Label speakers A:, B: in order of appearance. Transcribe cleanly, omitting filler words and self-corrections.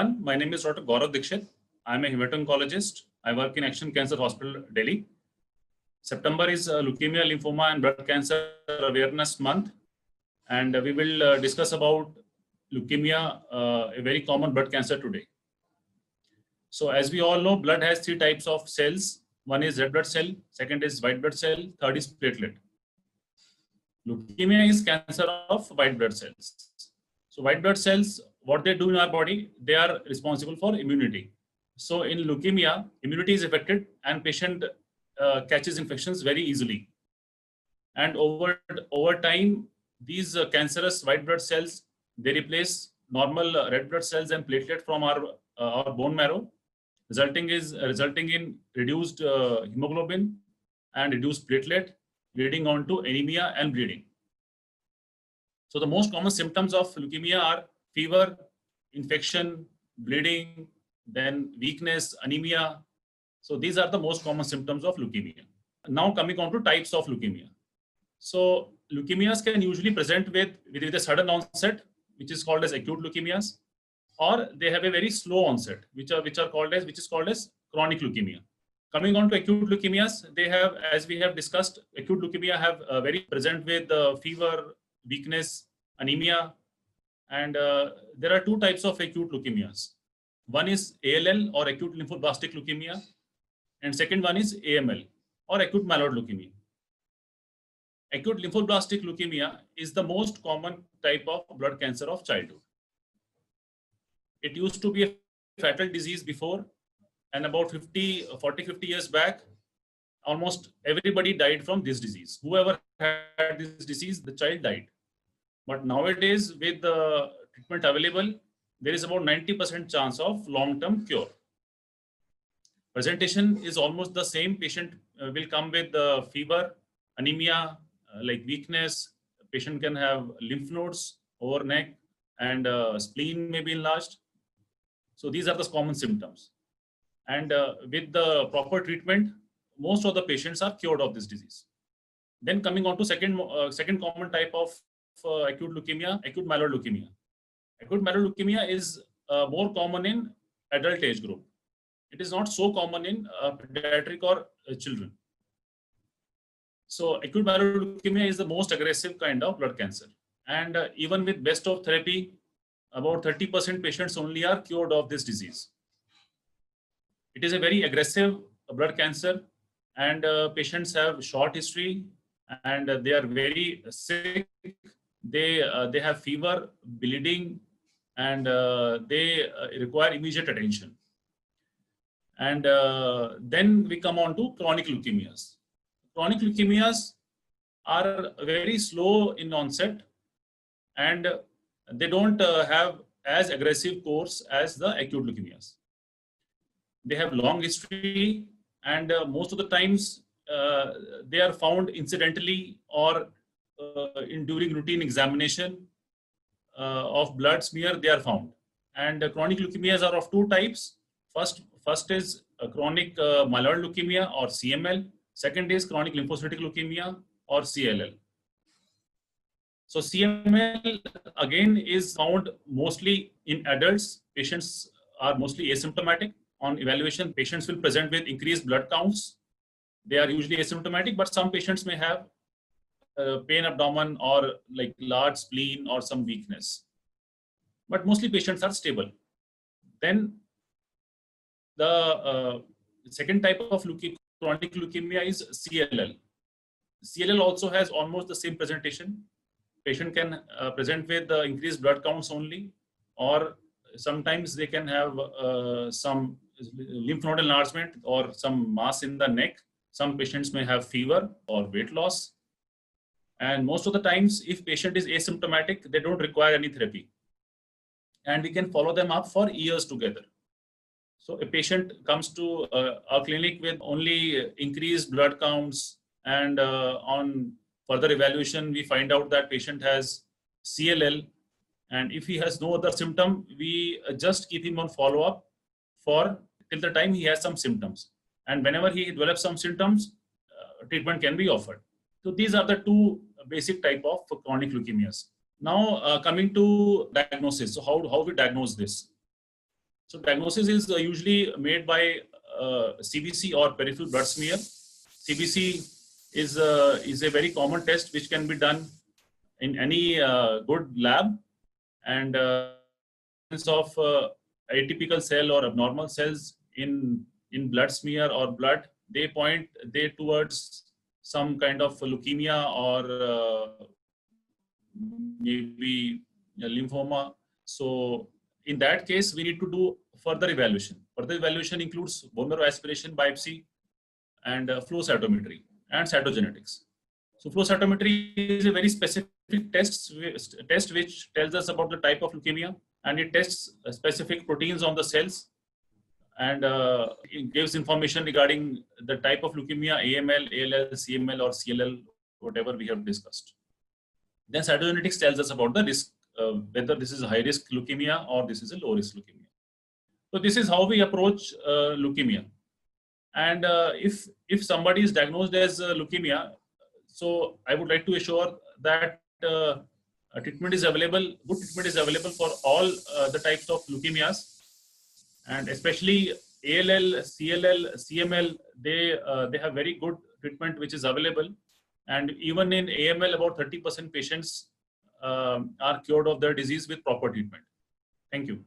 A: everyone. My name is Dr. Gaurav Dixit. I'm a hematologist. I work in Action Cancer Hospital, Delhi. September is Leukemia, Lymphoma and Blood Cancer Awareness Month. And we will discuss about leukemia, a very common blood cancer today. So as we all know, blood has three types of cells. One is red blood cell, second is white blood cell, third is platelet. Leukemia is cancer of white blood cells. So white blood cells, what they do in our body, they are responsible for immunity. So in leukemia, immunity is affected and patient catches infections very easily. And over time, these cancerous white blood cells, they replace normal red blood cells and platelet from our bone marrow, resulting in reduced hemoglobin and reduced platelet, leading on to anemia and bleeding. So the most common symptoms of leukemia are fever, infection, bleeding, then weakness, anemia. So these are the most common symptoms of leukemia. Now coming on to types of leukemia. So leukemias can usually present with a sudden onset, which is called as acute leukemias, or they have a very slow onset, which is called as chronic leukemia. Coming on to acute leukemias, they have, as we have discussed, acute leukemia have very present with fever, weakness, anemia, and there are two types of acute leukemias. One is ALL or acute lymphoblastic leukemia, and second one is AML or acute myeloid leukemia. Acute lymphoblastic leukemia is the most common type of blood cancer of childhood. It used to be a fatal disease before, and about 50 years back, almost everybody died from this disease. Whoever had this disease, the child died. But nowadays, with the treatment available, there is about 90% chance of long-term cure. Presentation is almost the same. Patient will come with fever, anemia, like weakness. Patient can have lymph nodes over neck, and spleen may be enlarged. So these are the common symptoms. And with the proper treatment, most of the patients are cured of this disease. Then coming on to second common type of acute leukemia, acute myeloid leukemia. Acute myeloid leukemia is more common in adult age group. It is not so common in pediatric or children. So acute myeloid leukemia is the most aggressive kind of blood cancer. And even with best of therapy, about 30% patients only are cured of this disease. It is a very aggressive blood cancer, and patients have short history, and they are very sick. They have fever, bleeding, and they require immediate attention. And then we come on to chronic leukemias. Chronic leukemias are very slow in onset, and they don't have as aggressive course as the acute leukemias. They have long history, and most of the times they are found incidentally or during routine examination of blood smear, they are found. And chronic leukemias are of two types. First is chronic myeloid leukemia or CML. Second is chronic lymphocytic leukemia or CLL. So CML again is found mostly in adults. Patients are mostly asymptomatic. On evaluation, patients will present with increased blood counts. They are usually asymptomatic, but some patients may have pain abdomen or like large spleen or some weakness. But mostly patients are stable. Then the second type of chronic leukemia is CLL. CLL also has almost the same presentation. Patient can present with increased blood counts only, or sometimes they can have some lymph node enlargement or some mass in the neck. Some patients may have fever or weight loss. And most of the times, if patient is asymptomatic, they don't require any therapy. And we can follow them up for years together. So a patient comes to our clinic with only increased blood counts, and on further evaluation, we find out that patient has CLL. And if he has no other symptom, we just keep him on follow-up for till the time he has some symptoms. And whenever he develops some symptoms, treatment can be offered. So these are the two basic type of chronic leukemias. Now coming to diagnosis. So how we diagnose this? So diagnosis is usually made by CBC or peripheral blood smear. CBC is a very common test which can be done in any good lab, and of atypical cell or abnormal cells in blood smear or blood, they point towards some kind of leukemia or maybe a lymphoma. So in that case, we need to do further evaluation. Further evaluation includes bone marrow aspiration, biopsy, and flow cytometry and cytogenetics. So flow cytometry is a very specific test which tells us about the type of leukemia, and it tests specific proteins on the cells, and it gives information regarding the type of leukemia, AML, ALL, CML, or CLL, whatever we have discussed. Then cytogenetics tells us about the risk, whether this is a high risk leukemia or this is a low risk leukemia. So this is how we approach leukemia. And if somebody is diagnosed as leukemia, so I would like to assure that treatment is available. Good treatment is available for all the types of leukemias, and especially ALL, CLL, CML. They have very good treatment which is available, and even in AML, about 30% patients are cured of their disease with proper treatment. Thank you.